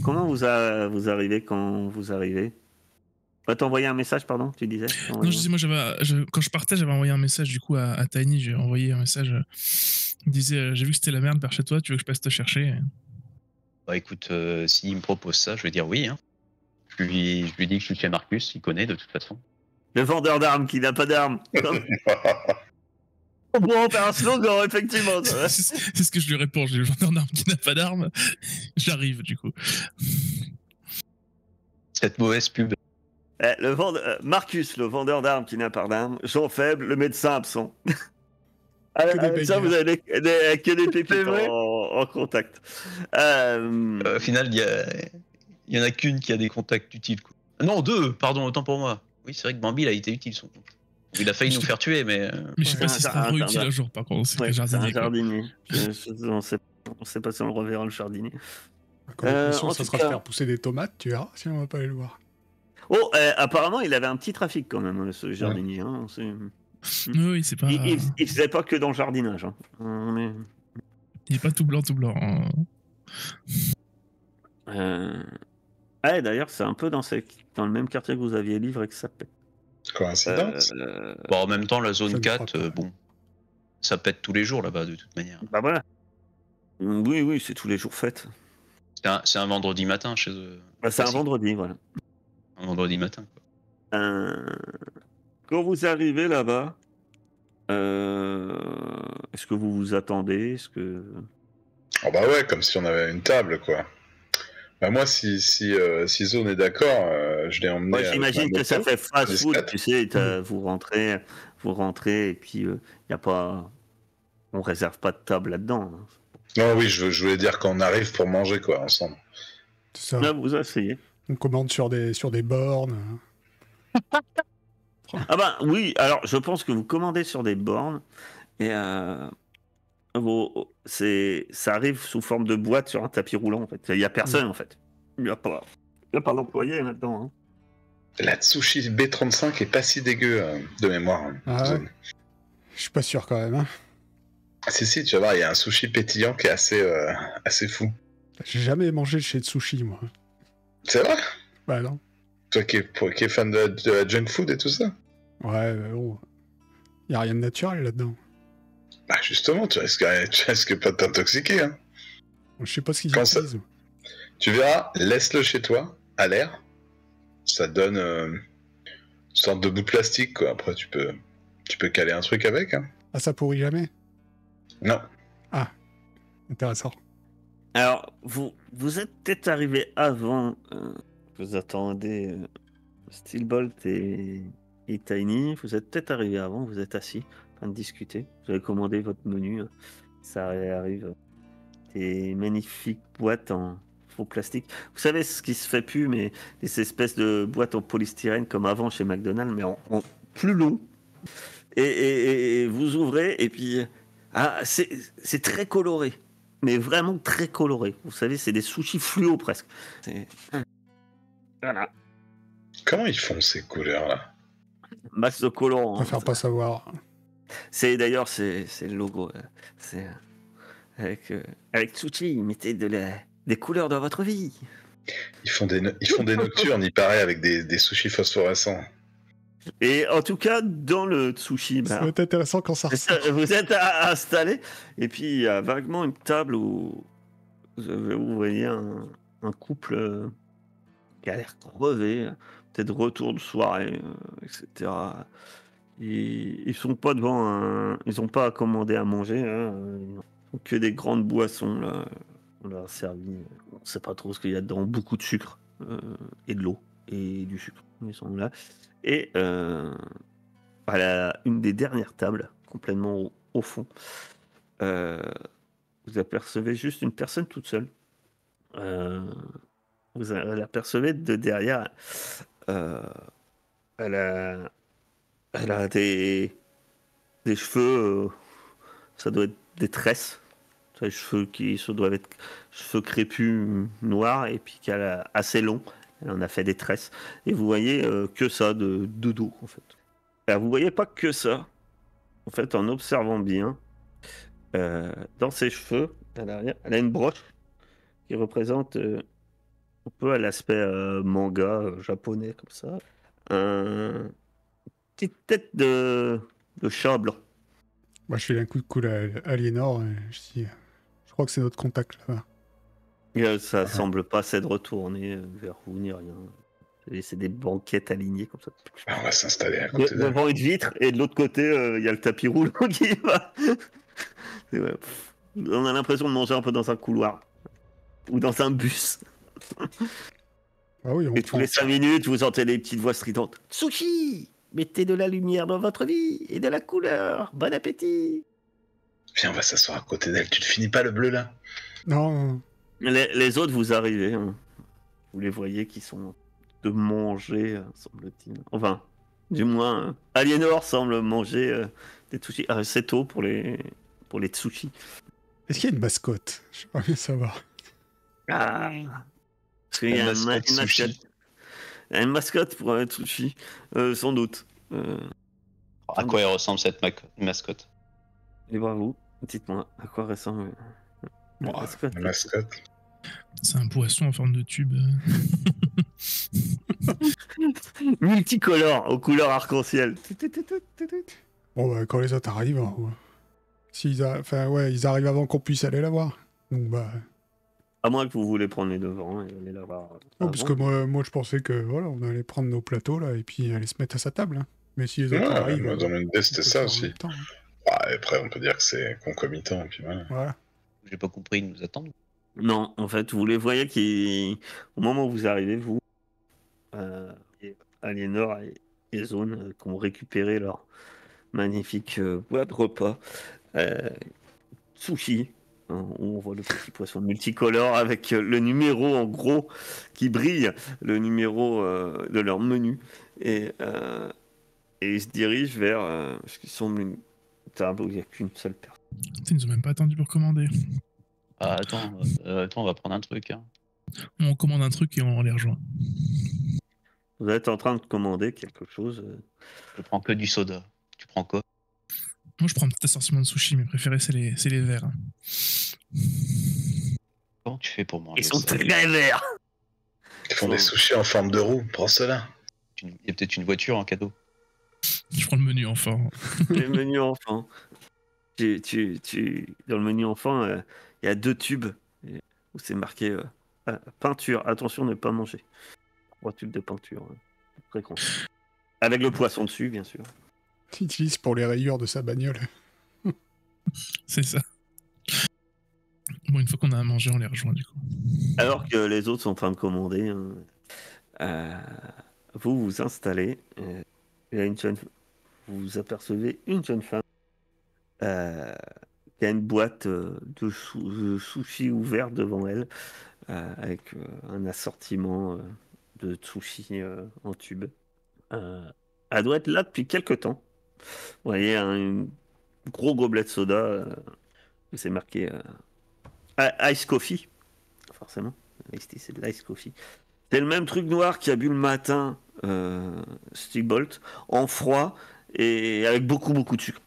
A: comment vous arrivez quand vous arrivez? T'as envoyé un message, pardon, tu disais?
E: Non, je dis, moi, quand je partais, j'avais envoyé un message du coup à Tiny. J'ai envoyé un message. Il disait j'ai vu que c'était la merde par chez toi, tu veux que je passe te chercher?
D: Bah écoute, s'il me propose ça, je vais dire oui. Hein. Je lui dis que je suis chez Marcus, il connaît de toute façon.
A: Le vendeur d'armes qui n'a pas d'armes. On pourrait en faire un slogan, effectivement.
E: C'est ce que je lui réponds. J'ai le vendeur d'armes qui n'a pas d'armes. J'arrive du coup.
D: Cette mauvaise pub.
A: Marcus, le vendeur d'armes qui n'a pas d'armes. Jean Faible, le médecin absent.
B: des
A: Ça,
B: bangers.
A: vous avez que des pépites en contact.
D: Au final, il y en a qu'une qui a des contacts utiles. Quoi. Non, 2, pardon, autant pour moi. Oui, c'est vrai que Bambi, il a été utile son compte. Il a failli nous faire tuer, mais.
E: Mais je sais pas si
A: c'est
E: ça sera
A: un
E: utile un jour, par contre. C'est
A: Ouais,
E: un
A: c'est un
E: jardinier.
A: jardinier. On sait pas si on le reverra, le jardinier.
B: Quand la mission,
A: en
B: ça
A: tout
B: sera
A: cas-
B: de faire pousser des tomates, tu verras si on va pas aller le voir.
A: Oh, apparemment, il avait un petit trafic quand même, ce jardinier. Hein.
E: Oui, c'est pas.
A: Il faisait pas que dans le jardinage. Hein.
E: Il est pas tout blanc, tout blanc. Hein.
A: D'ailleurs, c'est un peu dans le même quartier que vous aviez livré que ça pète.
C: Coïncidence.
D: Bon, en même temps, la
B: Ça
D: zone
B: me
D: 4,
B: fera peur.
D: bon, ça pète tous les jours là-bas, de toute manière.
A: Bah voilà. Oui, c'est tous les jours fête.
D: C'est un vendredi matin chez eux.
A: Bah, c'est un
D: Classique.
A: vendredi, voilà.
D: Un vendredi matin. Quoi.
A: Quand vous arrivez là-bas, est-ce que vous vous attendez? Est-ce que...
C: Oh bah ouais, comme si on avait une table, quoi. Bah moi, si Zone est d'accord, je l'ai emmené.
A: Moi, j'imagine que ça fait fast food, tu sais,
B: Mm.
A: vous rentrez et puis y a pas, on réserve pas de table là-dedans. Hein.
C: Non, oui, je voulais dire qu'on arrive pour manger, quoi, ensemble.
B: C'est ça.
A: Là, vous asseyez.
B: On commande sur des bornes.
A: Ah bah oui, alors je pense que vous commandez sur des bornes et ça arrive sous forme de boîte sur un tapis roulant en fait. Il y a personne en fait. Il y a pas d'employé là-dedans. Hein.
C: La Tsushi B35 est pas si dégueu de mémoire. Hein,
B: Ah ouais.
C: Zone.
B: Je suis pas sûr quand même. Hein.
C: Si, tu vas voir, il y a un sushi pétillant qui est assez fou.
B: J'ai jamais mangé chez Tsushi, moi.
C: C'est vrai?
B: Bah non.
C: Toi qui es fan de la junk food et tout ça?
B: Ouais, bon. Y a rien de naturel là-dedans.
C: Bah justement, tu risques pas de t'intoxiquer. Hein.
B: Je sais pas ce qu'ils
C: Quand ça-
B: utilisent.
C: Tu verras, laisse-le chez toi, à l'air. Ça donne une sorte de bout de plastique, quoi. Après, tu peux caler un truc avec. Hein.
B: Ah, ça pourrit jamais?
C: Non.
B: Intéressant.
A: Alors vous êtes peut-être arrivé avant. Vous attendez Steelbolt et Tiny. Vous êtes peut-être arrivé avant. Vous êtes assis, en train de discuter. Vous avez commandé votre menu. Ça arrive. Des magnifiques boîtes en faux plastique. Vous savez ce qui se fait plus, mais des espèces de boîtes en polystyrène comme avant chez McDonald's, mais en plus long. Et vous ouvrez et puis c'est très coloré, mais vraiment très coloré. Vous savez, c'est des sushis fluo presque. Voilà,
C: Comment ils font ces couleurs-là?
A: masse de colorant.
B: Je préfère pas savoir.
A: C'est d'ailleurs c'est le logo. C'est avec Tsuchi, mettez des couleurs dans votre vie.
C: Ils font des nocturnes, il paraît, avec des sushis phosphorescents.
A: Et en tout cas, dans le sushi
B: Ça
A: bar,
B: va être intéressant quand ça ressort.
A: vous êtes installé, et puis il y a vaguement une table où vous voyez un couple qui a l'air crevé, peut-être de retour de soirée, etc. Ils sont pas ils ont pas commandé à manger, hein, ils n'ont que des grandes boissons là. On leur a servi, on sait pas trop ce qu'il y a dedans, beaucoup de sucre et de l'eau et du sucre. Ils sont là. Et à une des dernières tables, complètement au fond, vous apercevez juste une personne toute seule. Vous l'apercevez de derrière. Elle a des cheveux, ça doit être des tresses. Les cheveux ça doivent être cheveux crépus noirs et puis qu'elle a assez long. Elle en a fait des tresses. Et vous voyez que ça de dos, en fait. Alors, vous voyez pas que ça. En fait, en observant bien, dans ses cheveux, à l'arrière, elle a une broche qui représente un peu à l'aspect manga japonais, comme ça. Un petite tête de chat blanc.
B: Moi, je fais un coup de coude à Aliénor. Et je dis, je crois que c'est notre contact là-bas.
A: Et, ça
B: Ouais.
A: semble pas s'être retourné vers vous ni rien. C'est des banquettes alignées comme ça.
C: Bah, on va s'installer à côté d'elle.
A: Devant une vitre, et de l'autre côté, il y a le tapis roulant qui va. Ouais, on a l'impression de manger un peu dans un couloir. Ou dans un bus.
B: Ah oui, on
A: Et tous
B: prend.
A: les 5 minutes, vous entendez des petites voix stridentes. Sushi! Mettez de la lumière dans votre vie et de la couleur. Bon appétit!
C: Viens, on va s'asseoir à côté d'elle. Tu ne finis pas le bleu là?
B: Non,
A: Les autres, vous arrivez. Hein. Vous les voyez qui sont de manger, semble-t-il. Enfin, du moins, Aliénor semble manger des sushis. Ah, c'est tôt pour les sushis.
B: est-ce qu'il y a une mascotte? Je sais bien savoir.
A: Ah! Parce qu'il y a
C: Une
A: une
C: mascotte sushi.
A: mascotte. Il y a une mascotte pour un sushi, sans doute.
D: À quoi elle ressemble cette mascotte?
A: Et bravo, dites-moi, à quoi ressemble la
B: Bon,
A: mascotte?
C: La mascotte.
E: C'est un poisson en forme de tube.
A: Multicolore, aux couleurs arc-en-ciel.
B: Bon, bah, quand les autres arrivent, hein, ouais. Enfin, ouais, ils arrivent avant qu'on puisse aller la voir. Donc, bah.
A: À moins que vous voulez prendre les devants et aller la voir.
B: Oh, parce que moi, je pensais que, voilà, on allait prendre nos plateaux, là, et puis aller se mettre à sa table. Hein. Mais si les autres
C: Ouais,
B: arrivent.
C: moi, dans mon idée,
B: on
C: c'était
B: peut
C: ça
B: le faire en
C: aussi.
B: même temps, hein.
C: Ah, et après, on peut dire que c'est concomitant, et puis voilà.
B: Voilà.
D: J'ai pas compris, ils nous attendent.
A: Non, en fait, vous les voyez qui, au moment où vous arrivez, vous, et Aliénor et Zone, qui ont récupéré leur magnifique boîte de repas. Sushi, hein, où on voit le petit poisson multicolore avec le numéro en gros qui brille, le numéro de leur menu. Et ils se dirigent vers ce qui semble une table où il n'y a qu'une seule personne.
E: Ils nous ont même pas attendu pour commander.
D: Ah, attends, on va prendre un truc. Hein.
E: On commande un truc et on les rejoint.
A: Vous êtes en train de commander quelque chose.
D: Je prends que du soda. Tu prends quoi?
E: Moi, je prends un petit assortiment de sushis. Mes préférés, c'est les verts. Hein.
D: Comment tu fais pour manger
A: Ils sont
D: ça?
A: très verts.
C: Ils font des sushis en forme de roue. Prends cela.
D: Il y a peut-être une voiture en cadeau.
E: Je prends le menu enfant.
A: Le menu enfant. Dans le menu enfant, il y a 2 tubes où c'est marqué peinture. Attention, ne pas manger. 3 tubes de peinture. Très con. Avec le poisson dessus, bien sûr.
B: Il utilise pour les rayures de sa bagnole.
E: C'est ça. Bon, une fois qu'on a mangé, on les rejoint du coup.
A: Alors que les autres sont en train de commander, vous vous installez. Il y a vous apercevez une jeune femme qui a une boîte de sushis ouverte devant elle, avec un assortiment de sushis en tube. Elle doit être là depuis quelques temps. Vous voyez un gros gobelet de soda, où c'est marqué Ice Coffee, forcément. Ice tea, c'est de l'ice coffee. C'est le même truc noir qu'il a bu le matin, Stickbolt, en froid et avec beaucoup de sucre.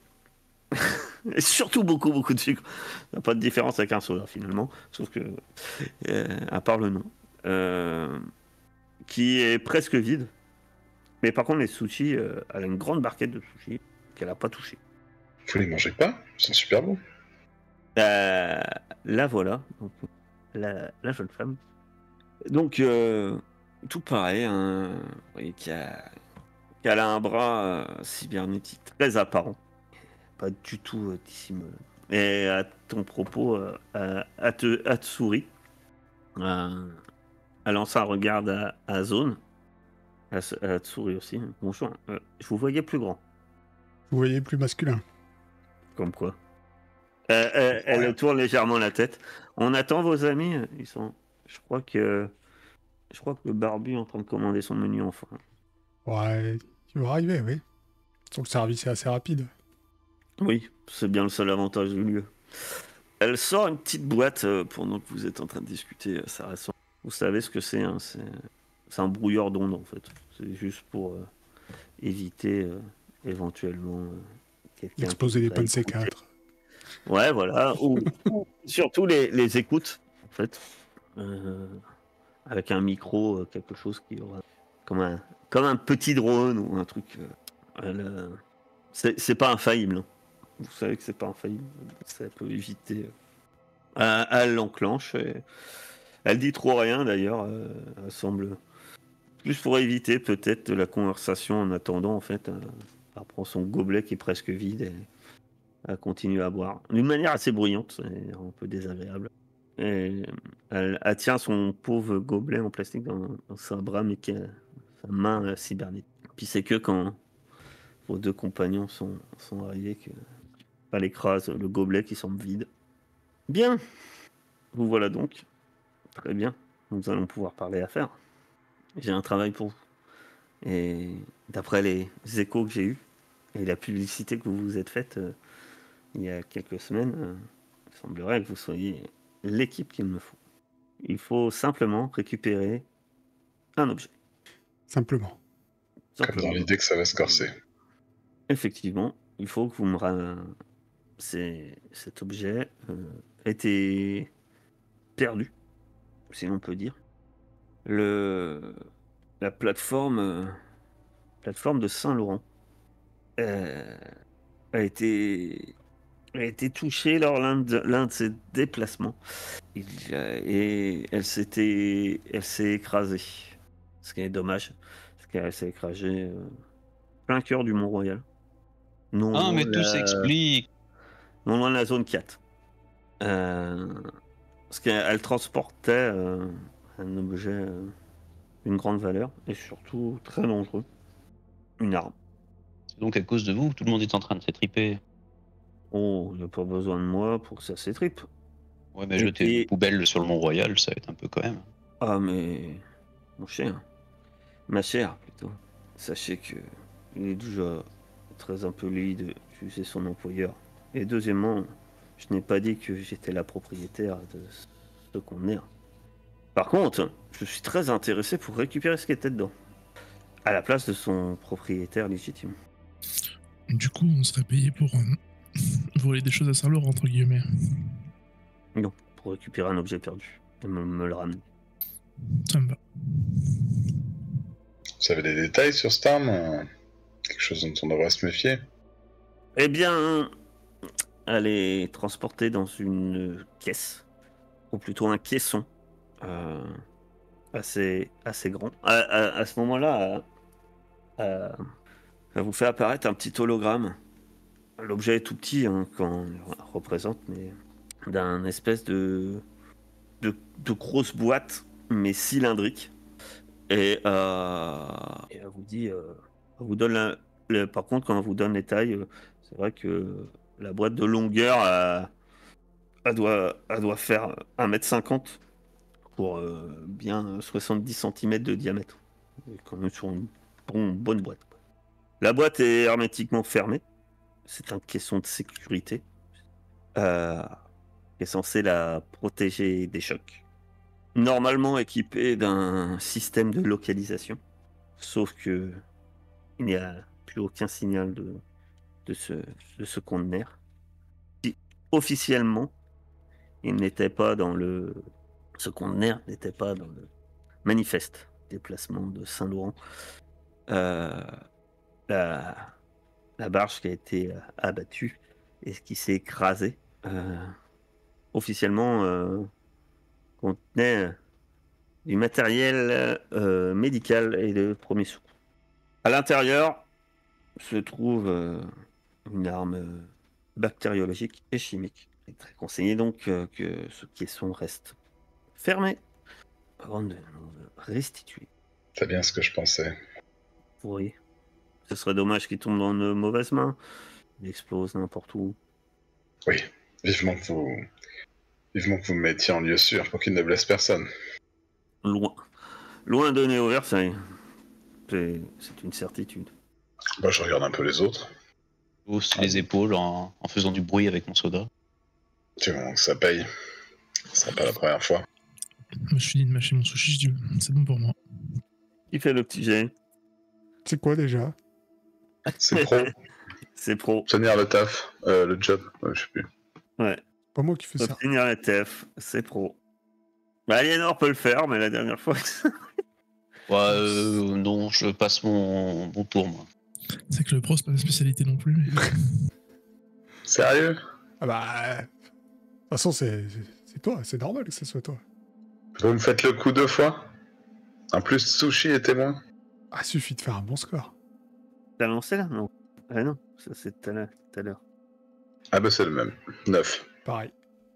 A: Et surtout beaucoup de sucre. Il n'y a pas de différence avec un soda finalement, sauf que, à part le nom, qui est presque vide. Mais par contre, les sushis, elle a une grande barquette de sushis qu'elle n'a pas touché.
C: Vous les mangez pas? Ils sont super bons.
A: Là voilà, donc, la jeune femme. Donc, tout pareil, hein, vous voyez qu'elle a un bras cybernétique très apparent, pas du tout dissimulé. Et à ton propos, elle te sourit. Elle lance un regard à Zone. Elle te sourit aussi. Bonjour, je vous voyais plus grand.
B: Vous voyez plus masculin.
A: Comme quoi. Elle tourne légèrement la tête. On attend vos amis. Ils sont. Je crois que le barbu est en train de commander son menu enfant.
B: Ouais, il va arriver, oui. Donc le service est assez rapide.
A: Oui, c'est bien le seul avantage du lieu. Elle sort une petite boîte pendant que vous êtes en train de discuter. Ça reste. Vous savez ce que c'est, hein, c'est un brouilleur d'ondes en fait. C'est juste pour éviter éventuellement quelqu'un
B: Exposer
A: qui
B: des
A: va
B: pannes
A: écouter.
B: C4.
A: Ouais, voilà. Ou surtout les écoutes, en fait. Avec un micro, quelque chose qui aura comme un petit drone ou un truc. C'est pas infaillible. Hein. Vous savez que c'est pas infaillible. Ça peut éviter. Elle l'enclenche. Elle dit trop rien d'ailleurs. Elle semble. Plus pour éviter peut-être de la conversation en attendant, en fait. Elle prend son gobelet qui est presque vide et elle continue à boire. D'une manière assez bruyante, c'est un peu désagréable. Et elle tient son pauvre gobelet en plastique dans sa bras, mais sa main cybernétique. Puis c'est que quand vos deux compagnons sont arrivés qu'elle écrase le gobelet qui semble vide. Bien, vous voilà donc. Très bien, nous allons pouvoir parler affaires. J'ai un travail pour vous. Et d'après les échos que j'ai eus et la publicité que vous vous êtes faite il y a quelques semaines, il semblerait que vous soyez l'équipe qu'il me faut. Il faut simplement récupérer un objet.
B: Simplement.
C: Comme dans l'idée que ça va se corser.
A: Effectivement, il faut que vous me cet objet a été perdu, si l'on peut dire. La plateforme de Saint-Laurent a été touchée lors l'un de ses déplacements. Et elle s'est écrasée. Ce qui est dommage, parce qu'elle s'est écrasée plein cœur du Mont-Royal. Non,
D: mais tout s'explique.
A: Non loin de la zone 4. Parce qu'elle transportait un objet d'une grande valeur et surtout très dangereux. Une arme.
D: C'est donc à cause de vous que tout le monde est en train de s'étriper.
A: Oh, il n'y a pas besoin de moi pour que ça s'étripe.
D: Ouais, mais jeter une poubelle sur le Mont-Royal, ça va être un peu quand même.
A: Ah, mais mon cher, ma chère plutôt, sachez que il est déjà très impoli de juger son employeur. Et deuxièmement, je n'ai pas dit que j'étais la propriétaire de ce conteneur. Par contre, je suis très intéressé pour récupérer ce qui était dedans, à la place de son propriétaire légitime.
E: Du coup, on serait payé pour voler des choses à Saint-Laurent, entre guillemets.
A: Non, pour récupérer un objet perdu et me le ramener.
E: Ça me va.
C: Vous avez des détails sur cette arme? Quelque chose dont on devrait se méfier?
A: Eh bien, elle est transportée dans une caisse, ou plutôt un caisson, assez grand. À ce moment-là, elle vous fait apparaître un petit hologramme. L'objet est tout petit hein, quand on le représente, mais d'un espèce de grosse boîte, mais cylindrique. Et elle vous dit, elle vous donne par contre, quand elle vous donne les tailles, c'est vrai que la boîte de longueur, elle doit faire 1,50 m pour bien 70 cm de diamètre. Et quand même sur une bonne boîte. La boîte est hermétiquement fermée. C'est un caisson de sécurité qui est censé la protéger des chocs. Normalement équipé d'un système de localisation, sauf que il n'y a plus aucun signal de ce conteneur. Officiellement, il n'était pas dans ce conteneur n'était pas dans le manifeste déplacement de Saint-Laurent. La barge qui a été abattue et qui s'est écrasée, officiellement contenait du matériel médical et de premier secours. À l'intérieur se trouve une arme bactériologique et chimique. Il est très conseillé donc que ce caisson reste fermé avant de nous restituer.
C: C'est bien ce que je pensais.
A: Oui. Ce serait dommage qu'il tombe dans de mauvaises mains. Il explose n'importe où.
C: Oui, vivement que vous me mettiez en lieu sûr pour qu'il ne blesse personne.
A: Loin de Néo-Versailles. C'est une certitude.
C: Bah, je regarde un peu les autres.
D: Hausse les épaules en faisant du bruit avec mon soda.
C: Tu vois, que ça paye. Ce sera pas la première fois.
E: Je finis de mâcher mon sushi, je dis, c'est bon pour moi.
A: Qui fait le petit jet?
B: C'est quoi déjà?
C: C'est pro.
A: C'est pro.
C: Tenir le taf, le job, je sais plus.
A: Ouais.
B: Pas moi qui fais ça.
A: Obtenir la TF, c'est pro. Bah, Aliénor peut le faire, mais la dernière fois.
D: Ouais, non, je passe mon tour, moi.
E: C'est que le pro, c'est pas ma spécialité non plus. Mais...
C: Sérieux?
B: Ah bah. De toute façon, c'est toi, c'est normal que ce soit toi.
C: Vous me faites le coup 2 fois? En plus, Sushi est témoin.
B: Ah, suffit de faire un bon score.
A: T'as lancé là? Non. Ah non, ça c'est tout à l'heure.
C: Ah bah c'est le même. 9.
B: Pareil.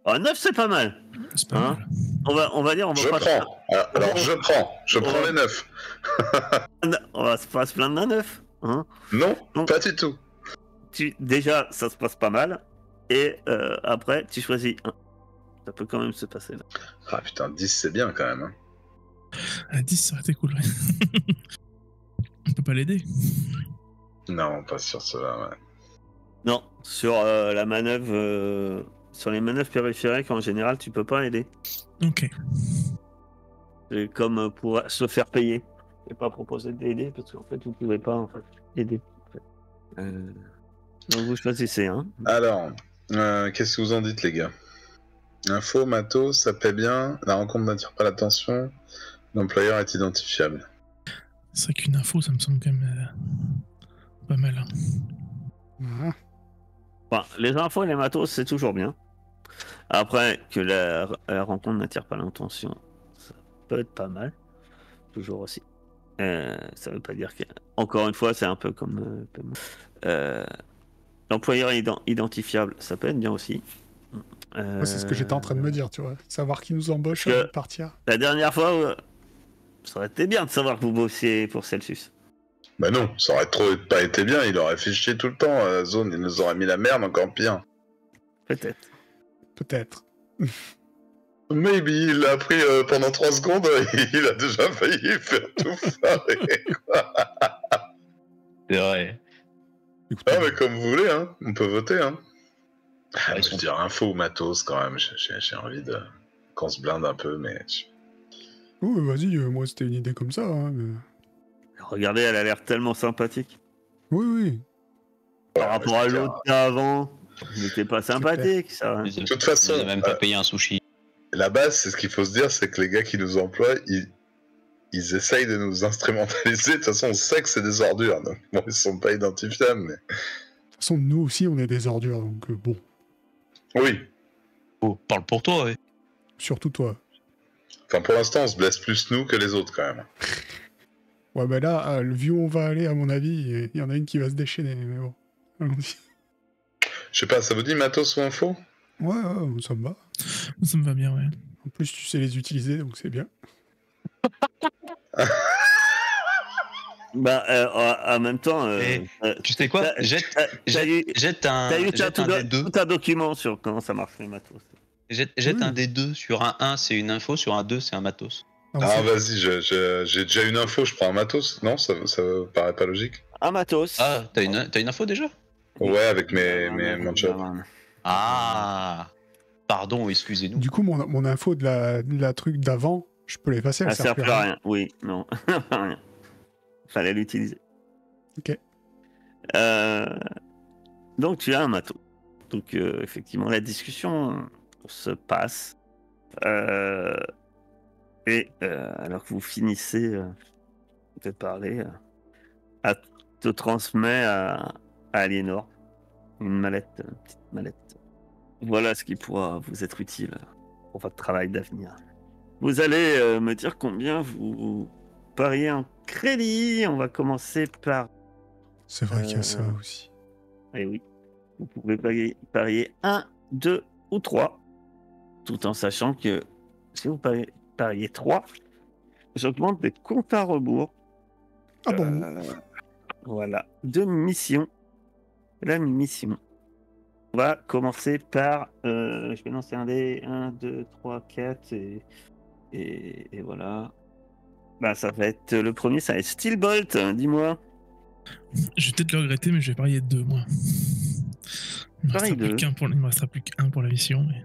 A: Ah, 9 c'est pas mal.
E: C'est pas
A: Hein
E: mal.
A: On va dire, on va
C: Je
A: pas.
C: prends. Alors je prends les 9.
A: On va pas se plaindre d'un 9. Hein
C: Non,
A: Non.
C: pas du tout.
A: Déjà, ça se passe pas mal. Et après, tu choisis un. Ça peut quand même se passer là.
C: Ah putain, 10 c'est bien quand même. Hein.
E: À 10, ça aurait été cool, ouais. On peut pas l'aider.
C: Non, pas sur cela, ouais.
A: Non, sur la manœuvre. Sur les manœuvres périphériques, en général, tu peux pas aider.
E: Ok.
A: C'est comme pour se faire payer. Je vais pas proposer d'aider parce qu'en fait, vous pouvez pas en fait, aider. En fait. Donc vous choisissez, hein.
C: Alors, qu'est-ce que vous en dites les gars? Info, matos, ça paie bien, la rencontre n'attire pas l'attention, l'employeur est identifiable.
E: C'est vrai qu'une info, ça me semble quand même pas mal. Hein.
B: Ah,
A: Enfin, les infos et les matos, c'est toujours bien. Après, que la rencontre n'attire pas l'intention, ça peut être pas mal. Toujours aussi. Ça veut pas dire que... Encore une fois, c'est un peu comme... l'employeur identifiable, ça peut être bien aussi.
B: moi, c'est ce que j'étais en train de me dire, tu vois. Savoir qui nous embauche
A: que-
B: avant de partir.
A: La dernière fois, ça aurait été bien de savoir que vous bossiez pour Celsius.
C: Bah non, ça aurait trop pas été bien, il aurait fait chier tout le temps, la zone, il nous aurait mis la merde encore pire.
A: Peut-être.
B: Peut-être.
C: Maybe, il l'a appris pendant 3 secondes, il a déjà failli faire tout foirer.
D: C'est vrai.
B: Écoutez,
C: Ah mais comme vous voulez, hein, on peut voter, hein. Ah,
D: ils
C: je
D: sont-
C: veux dire, info ou matos quand même, j'ai envie de... qu'on se blinde un peu, mais...
B: oh, vas-y, moi, c'était une idée comme ça. Hein, mais...
A: Regardez, elle a l'air tellement sympathique.
B: Oui, oui.
A: Par rapport à l'autre d'avant, il n'était pas sympathique, ça.
C: De toute façon,
D: ils ont même pas payé un sushi.
C: la base, c'est ce qu'il faut se dire, c'est que les gars qui nous emploient, ils essayent de nous instrumentaliser. De toute façon, on sait que c'est des ordures, donc bon, ils sont pas identifiables, mais...
B: De toute façon, nous aussi, on est des ordures, donc bon.
C: Oui.
D: Oh, parle pour toi, ouais.
B: Surtout toi.
C: Enfin, pour l'instant, on se blesse plus nous que les autres, quand même.
B: Ouais, bah là, le vieux où on va aller, à mon avis, il y en a une qui va se déchaîner, mais bon. Allons-y.
C: Je sais pas, ça vous dit matos ou info?
B: Ouais, ça me va.
E: Ça me va bien, ouais.
B: En plus, tu sais les utiliser, donc c'est bien.
A: Bah, en même temps,
D: Tu sais quoi?
A: t'as-
D: Jette
A: t'as eu-
D: un
A: tout
D: D2.
A: un document sur comment ça marche les matos.
D: Jette
B: Oui.
D: un D2. Sur un 1, c'est une info. Sur un 2, c'est un matos.
B: Non,
C: Ah,
B: c'est-
C: vas-y, j'ai déjà une info, je prends un matos. Non, ça vous paraît pas logique?
A: Un matos.
D: Ah, t'as une info déjà?
C: Ouais, avec mon job.
D: Ah, pardon, excusez-nous.
B: Du coup, mon info de la truc d'avant, je peux l'effacer, elle
A: Ça sert
B: plus
A: plus à rien. Oui, non. Rien. Fallait l'utiliser.
B: Ok.
A: Donc tu as un matos. Donc effectivement, la discussion se passe. Et alors que vous finissez de parler, elle te transmet à Aliénor une petite mallette. Voilà ce qui pourra vous être utile pour votre travail d'avenir. Vous allez me dire combien vous pariez en crédit. On va commencer par...
B: C'est vrai qu'il y a ça aussi.
A: Eh oui, vous pouvez parier 1, 2 ou 3, tout en sachant que si vous pariez 3, j'augmente des comptes à rebours.
B: Ah bon?
A: Voilà, 2 missions. La mission. On va commencer par... je vais lancer un dé. 1, 2, 3, 4 et voilà. Bah, ça va être... Le premier, ça va être Steelbolt, dis-moi.
E: Je vais peut-être le regretter, mais je vais parier 2, moi. Il me
A: Pareil,
E: restera plus qu'un pour la mission. Mais...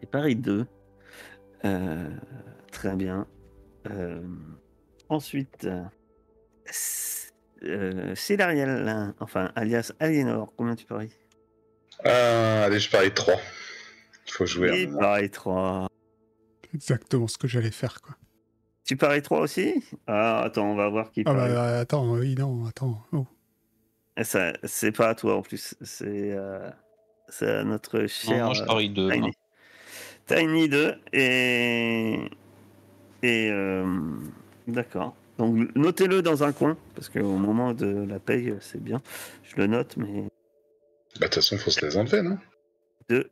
A: Et pareil 2. Très bien. Ensuite, Célariel, hein, enfin, alias Aliénor, combien tu paries?
C: Allez, je parie 3. Il faut jouer un
A: Et
C: moment.
A: pareil 3.
B: Exactement ce que j'allais faire, quoi.
A: Tu paries 3 aussi? Ah, attends, on va voir qui
B: Ah
A: parie.
B: bah attends, oui, non, attends. Oh.
A: Ça, c'est pas à toi en plus, c'est à notre
D: Non,
A: cher
D: moi je parie 2.
A: Tiny. Tiny 2 et d'accord. Donc notez-le dans un coin, parce qu'au moment de la paye, c'est bien. Je le note, mais
C: Bah, de toute façon, faut se les enlever, non?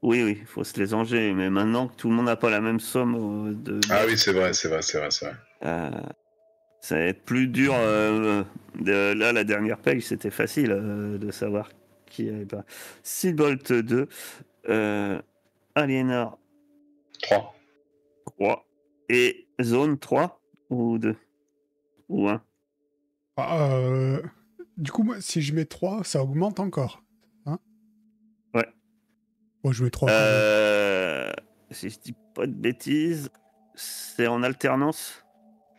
A: oui, il faut se les enlever. Mais maintenant que tout le monde n'a pas la même somme
C: Ah oui, c'est vrai, c'est vrai, c'est vrai, c'est vrai.
A: ça va être plus dur. Là, la dernière paye, c'était facile de savoir qui avait pas. Seabolt 2, Aliénor
C: 3.
A: 3 et Zone 3 ou 2 ou 1.
B: Ah, du coup, moi, si je mets 3, ça augmente encore. Hein?
A: Ouais.
B: Bon, je mets 3 quand même.
A: Si je dis pas de bêtises, c'est en alternance.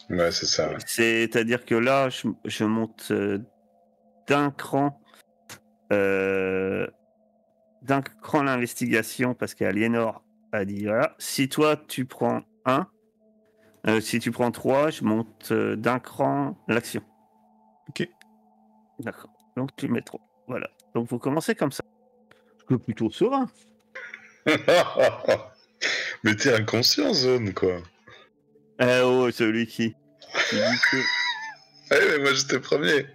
C: Ouais, c'est ça. Ouais.
A: C'est-à-dire que là, je monte d'un cran l'investigation parce qu'Aliénor a dit voilà, si toi tu prends 1, si tu prends 3, je monte d'un cran l'action.
B: Ok.
A: D'accord. Donc tu mets 3. Voilà. Donc vous commencez comme ça. C'est plutôt serein.
C: Mais t'es inconscient, Zone, quoi.
A: Oh, celui qui dit que.
C: Ouais, mais moi j'étais premier.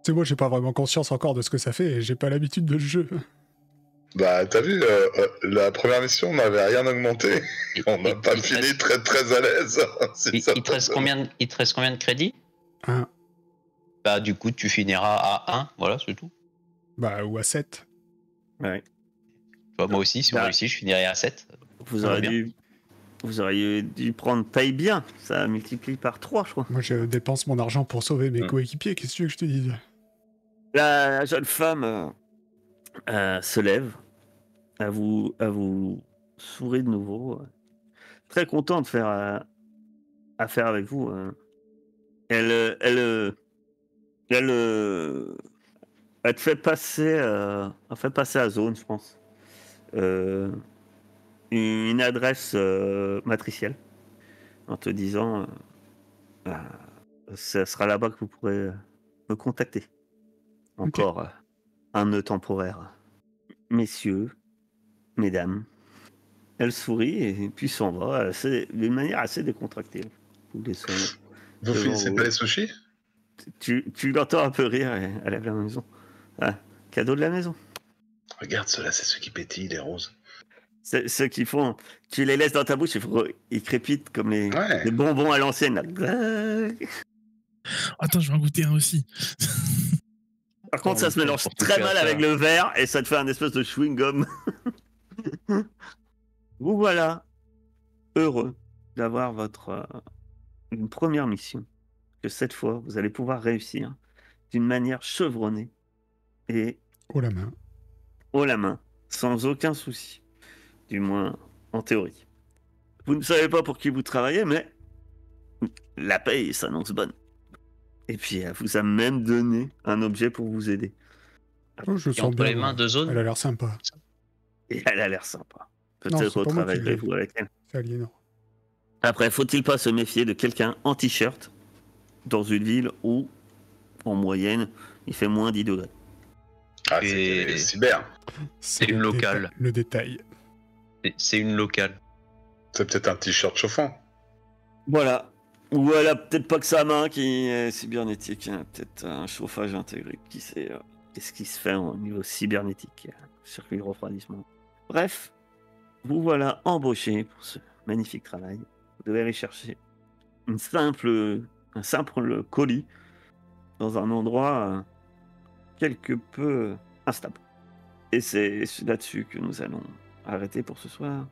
B: C'est moi, j'ai pas vraiment conscience encore de ce que ça fait et j'ai pas l'habitude de ce jeu.
C: Bah, t'as vu, la première mission, on n'avait rien augmenté. On n'a pas fini très très à l'aise.
D: Il te reste combien de crédits?
B: 1.
D: Bah, du coup, tu finiras à 1, voilà, c'est tout.
B: Bah, ou à 7.
A: Ouais.
D: Bah, moi aussi, si on réussit, je finirai à 7.
A: Vous auriez dû prendre paye bien. Ça multiplie par 3, je crois.
B: Moi, je dépense mon argent pour sauver mes coéquipiers. Qu'est-ce que tu veux que je te dise?
A: La jeune femme se lève, à vous sourit de nouveau. Très content de faire affaire avec vous. Elle te fait passer, à Zone, je pense. Une adresse matricielle en te disant ce sera là-bas que vous pourrez me contacter. Encore un nœud temporaire. Messieurs, mesdames, elle sourit et puis s'en va d'une manière assez décontractée.
C: Vous finissez pas les sushis?
A: Tu l'entends un peu rire et elle lève la maison. Ah, cadeau de la maison.
C: Regarde, ceux-là, c'est ceux qui pétillent, les roses.
A: C'est ceux qui font. Tu les laisses dans ta bouche, ils crépitent comme les bonbons à l'ancienne. Là.
E: Attends, je vais en goûter un aussi.
A: Par contre, ça se mélange très mal avec le verre et ça te fait un espèce de chewing-gum. Vous voilà heureux d'avoir une première mission. Que cette fois, vous allez pouvoir réussir d'une manière chevronnée et
B: haut la main.
A: Haut la main, sans aucun souci. Du moins, en théorie. Vous ne savez pas pour qui vous travaillez, mais la paye s'annonce bonne. Et puis, elle vous a même donné un objet pour vous aider.
B: Oh, je sens
D: entre
B: bien.
D: les mains de Zone.
B: Elle a l'air sympa.
A: Et elle a l'air sympa.
B: Non,
A: Peut-être
B: c'est pas moi qui l'ai.
A: retravaillerez-vous avec elle.
B: C'est Aliénor.
A: Après, faut-il pas se méfier de quelqu'un en t-shirt dans une ville où, en moyenne, il fait moins 10 degrés.
C: Ah, c'est cyber.
D: C'est une locale.
B: Le détail.
D: C'est une locale.
C: C'est peut-être un t-shirt chauffant.
A: Voilà. Ou elle a peut-être pas que sa main qui est cybernétique. Hein. Peut-être un chauffage intégré. Qui sait qu'est-ce qui se fait au niveau cybernétique. Circuit de refroidissement. Bref, vous voilà embauché pour ce magnifique travail. Vous devez aller chercher un simple colis dans un endroit quelque peu instable. Et c'est là-dessus que nous allons arrêter pour ce soir.